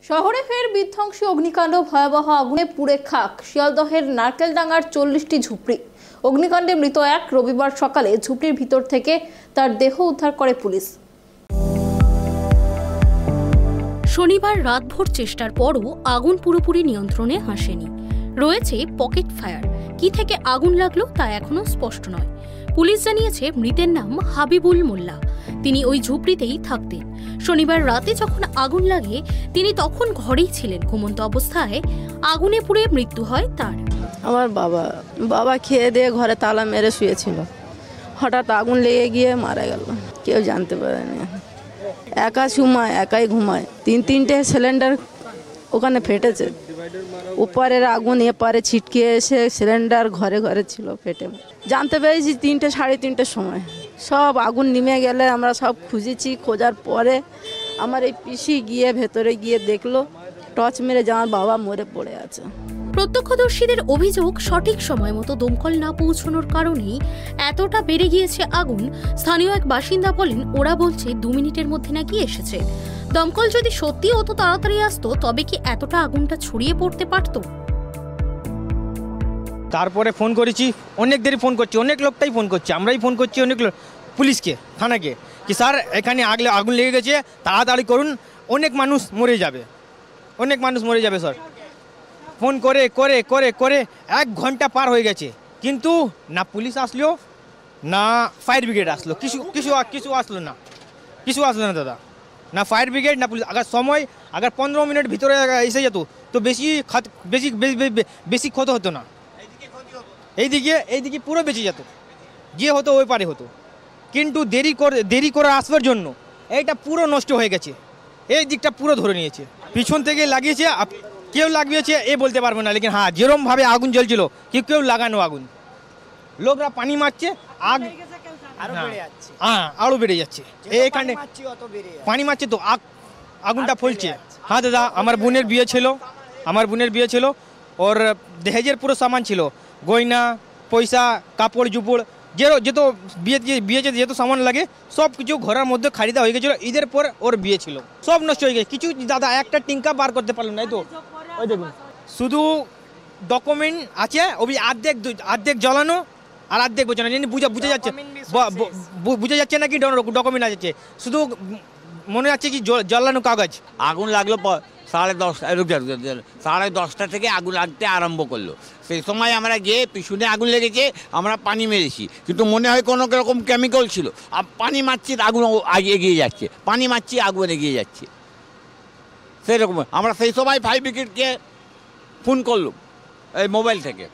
শহরে ফের বিধ্বংসী অগ্নিকাণ্ড, ভয়াবহ আগুনে পুড়ে খাক শিয়ালদহের নারকেলডাঙ্গার 40টি ঝুপড়ি। অগ্নিকাণ্ডে মৃত এক রবিবার সকালে ঝুপড়ির ভিতর থেকে তার দেহ উদ্ধার করে পুলিশ। শনিবার রাতভর চেষ্টার পরও আগুন পুরোপুরি নিয়ন্ত্রণে আসেনি। রয়েছে পকেট ফায়ার। কি থেকে আগুন লাগলো তা এখনো স্পষ্ট নয়। পুলিশ জানিয়েছে মৃতের নাম হাবিবুল মোল্লা। তিনি ওই ঝুপড়িতেই থাকতেন। শনিবার রাতে যখন আগুন লাগে তিনি তখন ঘরেই ছিলেন। ঘুমন্ত অবস্থায় আগুনে পুড়ে মৃত্যু হয় তার। আমার বাবা খেয়ে দিয়ে ঘরে তালা মেরে শুয়েছিল, হঠাৎ আগুন লেগে গিয়ে মারা গেল। কেউ জানতে পারেনি। একা ঘুমায়, একাই ঘুমায়। তিনটে সিলিন্ডার ওখানে ফেটেছে। উপরের আগুন এপারে ছিটকে এসে সিলিন্ডার ঘরে ঘরে ছিল, ফেটে। জানতে পেরেছি 3টে সাড়ে 3টের সময়। সব আগুন নিমে গেলে আমরা সব খুঁজেছি। খোঁজার পরে আমার এই পিসি গিয়ে ভেতরে গিয়ে দেখলো, টর্চ মেরে যে আমার বাবা মরে পড়ে আছে। প্রত্যক্ষদর্শীদের অভিযোগ, সঠিক সময় মতো দমকল না পৌঁছানোর কারণেই এতটা বেড়ে গিয়েছে আগুন। স্থানীয় এক বাসিন্দা বলেন, ওরা বলছে 2 মিনিটের মধ্যে নাকি এসেছে। দমকল যদি সত্যি অত তাড়াতাড়ি আসতো তবে কি এতটা আগুনটা ছড়িয়ে পড়তে পারত? তারপরে ফোন করেছি, অনেক দেরি ফোন করছি, অনেক লোকটাই ফোন করছে, আমরাই ফোন করছি অনেক পুলিশকে, থানাকে, কি স্যার এখানে আগুন লেগে গেছে, তাড়াতাড়ি করুন, অনেক মানুষ মরে যাবে স্যার। ফোন করে করে করে করে 1 ঘন্টা পার হয়ে গেছে, কিন্তু না পুলিশ আসলো না ফায়ার ব্রিগেড আসলো, কিছু আসলো না দাদা, না ফায়ার ব্রিগেড না পুলিশ। আগার 15 মিনিট ভিতরে এসে যেত তো বেশি ক্ষত হতো না। এইদিকে পুরো বেঁচে যেত, যে হতো ওই পারে হতো, কিন্তু দেরি করে আসবার জন্য এইটা পুরো নষ্ট হয়ে গেছে। এই দিকটা পুরো ধরে নিয়েছে, পিছন থেকে লাগিয়েছে, কেউ লাগিয়েছে এ বলতে পারবো না, লেকিন হ্যাঁ যেরকম ভাবে আগুন জ্বলছিল কেউ লাগানো আগুন, লোকরা পানি মারছে, আরো বেড়ে যাচ্ছে। এইখানে পানি মারছে তো আগুনটা ফলছে। হ্যাঁ দাদা, আমার বোনের বিয়ে ছিল, ওর দহেজের পুরো সামান ছিল, গয়না পয়সা কাপড় জুপড় যেত বিয়েতে যেত সামান লাগে সব কিছু ঘরের মধ্যে খারিদা হয়ে গেছিলো। ঈদের পর ওর বিয়ে ছিল, সব নষ্ট হয়ে গেছে। কিছু দাদা একটা টিঙ্কা বার করতে পারলো না। তো ওই দেখুন, শুধু ডকুমেন্ট আছে, ওই অর্ধেক জ্বালানো আর অর্ধেক বোঝানো, বুঝা যাচ্ছে না কি ডকুমেন্ট আছে, শুধু মনে যাচ্ছে কি জ্বালানো কাগজ। আগুন লাগলো 10:30 থেকে আগুন লাগতে আরম্ভ করলো। সেই সময় আমরা গিয়ে পিছনে আগুন লেগেছে, আমরা পানি মেরেছি, কিন্তু মনে হয় কোনো রকম কেমিক্যাল ছিল। পানি মারছি, আগুন এগিয়ে যাচ্ছে, পানি মারছি, আগুন এগিয়ে যাচ্ছে। সেরকম আমরা সেই সময় ফায়ার ব্রিগেডকে ফোন করলাম এই মোবাইল থেকে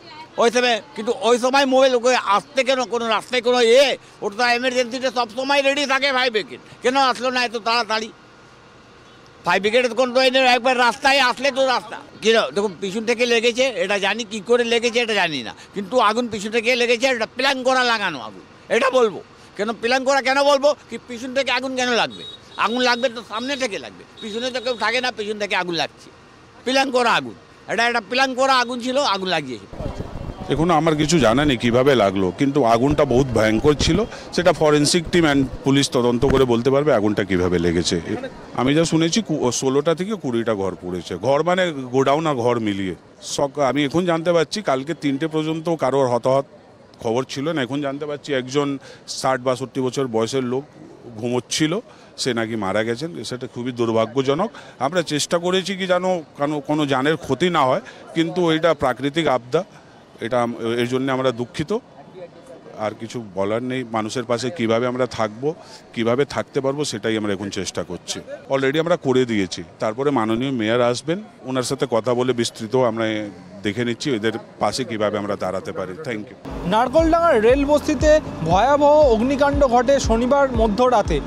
ওই সময়, কিন্তু ওই সময় মোবাইল আসতে কেন, কোনো রাস্তায় কোনো ওটা তো এমার্জেন্সিতে সবসময় রেডি থাকে ফায়ার ব্রিগেড, কেন আসলো না এত তাড়াতাড়ি? ফায়ার ব্রিগেডের কোনো একবার রাস্তায় আসলে তো রাস্তা কি দেখুন পিছন থেকে লেগেছে, এটা জানি কি করে লেগেছে এটা জানি না, কিন্তু আগুন পিছন থেকে লেগেছে, এটা প্ল্যান করা লাগানো আগুন, এটা বলবো। কেন প্ল্যান করা কেন বলবো, কি পিছন থেকে আগুন কেন লাগবে? আগুন লাগবে তো সামনে থেকে লাগবে, পিছনে তো কেউ থাকে না, পিছন থেকে আগুন লাগছে, প্ল্যান করা আগুন, এটা প্ল্যান করা আগুন ছিল, আগুন লাগিয়েছে। এখন আমার কিছু জানা নেই কীভাবে লাগলো, কিন্তু আগুনটা বহুত ভয়ঙ্কর ছিল। সেটা ফরেন্সিক টিম অ্যান্ড পুলিশ তদন্ত করে বলতে পারবে আগুনটা কিভাবে লেগেছে। আমি যা শুনেছি 16টা থেকে 20টা ঘর পড়েছে, ঘর মানে গোডাউন আর ঘর মিলিয়ে। আমি এখন জানতে পারছি কালকে 3টে পর্যন্ত কারোর হতাহত খবর ছিল না। এখন জানতে পারছি একজন 60-62 বছর বয়সের লোক ঘুমোচ্ছিল, সে নাকি মারা গেছেন। সেটা খুবই দুর্ভাগ্যজনক। আমরা চেষ্টা করেছি কি যেন কোনো জানের ক্ষতি না হয়, কিন্তু এটা প্রাকৃতিক আপদা, এটা এর জন্য আমরা দুঃখিত। আর কিছু বলার নেই। মানুষের পাশে কিভাবে আমরা থাকবো, কিভাবে থাকতে পারবো, সেটাই আমরা এখন চেষ্টা করছি। অলরেডি আমরা করে দিয়েছি, তারপরে মাননীয় মেয়র আসবেন, ওনার সাথে কথা বলে বিস্তৃত আমরা দেখে নিচ্ছি এদের পাশে কিভাবে আমরা দাঁড়াতে পারি। Thank you. নারকেলডাঙ্গার রেল বস্তিতে ভয়াবহ অগ্নিকাণ্ড ঘটে শনিবার মধ্যরাতে।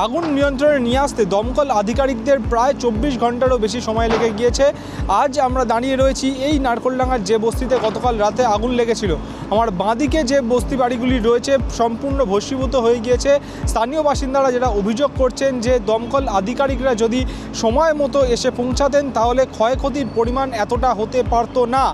আগুন নিয়ন্ত্রণে নিয়ে আসতে দমকল আধিকারিকদের প্রায় 24 ঘন্টারও বেশি সময় লেগে গিয়েছে। আজ আমরা দাঁড়িয়ে রয়েছি এই নারকেলডাঙ্গার যে বস্তিতে গতকাল রাতে আগুন লেগেছিল। আমার বাঁদিকে যে বস্তি বাড়িগুলি রয়েছে সম্পূর্ণ ভস্মীভূত হয়ে গিয়েছে। স্থানীয় বাসিন্দারা যেটা অভিযোগ করছেন যে দমকল আধিকারিকরা যদি সময় মতো এসে পৌঁছাতেন তাহলে ক্ষয়ক্ষতির পরিমাণ এতটা হতে পারত না,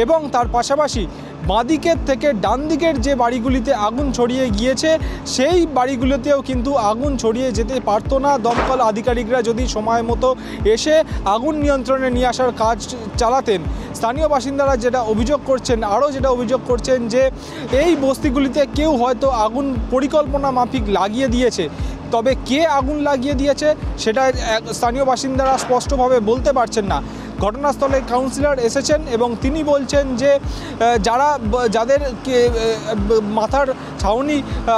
এবং তার পাশাপাশি বাঁদিকের থেকে ডান দিকের যে বাড়িগুলিতে আগুন ছড়িয়ে গিয়েছে সেই বাড়িগুলোতেও কিন্তু আগুন ছড়িয়ে যেতে পারতো না দমকল আধিকারিকরা যদি সময় মতো এসে আগুন নিয়ন্ত্রণে নিয়ে আসার কাজ চালাতেন। স্থানীয় বাসিন্দারা যেটা অভিযোগ করছেন, আরও যেটা অভিযোগ করছেন যে এই বস্তিগুলিতে কেউ হয়তো আগুন পরিকল্পনা মাফিক লাগিয়ে দিয়েছে, তবে কে আগুন লাগিয়ে দিয়েছে সেটা স্থানীয় বাসিন্দারা স্পষ্টভাবে বলতে পারছেন না। ঘটনাস্থলে কাউন্সিলর এসেছেন এবং তিনি বলছেন যে যাদের মাথার ছাউনি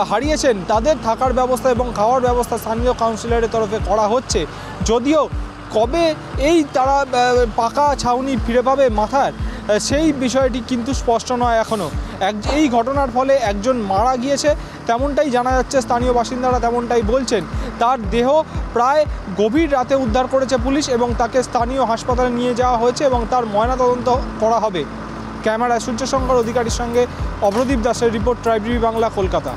হারিয়েছেন তাদের থাকার ব্যবস্থা এবং খাওয়ার ব্যবস্থা স্থানীয় কাউন্সিলরের তরফে করা হচ্ছে। যদিও কবে তারা পাকা ছাউনি ফিরে পাবে মাথার, সেই বিষয়টি কিন্তু স্পষ্ট নয় এখনও। এই ঘটনার ফলে একজন মারা গিয়েছে তেমনটাই জানা যাচ্ছে, স্থানীয় বাসিন্দারা তেমনটাই বলছেন। তার দেহ প্রায় গভীর রাতে উদ্ধার করেছে পুলিশ এবং তাকে স্থানীয় হাসপাতালে নিয়ে যাওয়া হয়েছে এবং তার ময়নাতদন্ত করা হবে। ক্যামেরায় সূর্যশঙ্কর অধিকারীর সঙ্গে অভ্রদীপ দাসের report, tribe TV Bangla, Kolkata.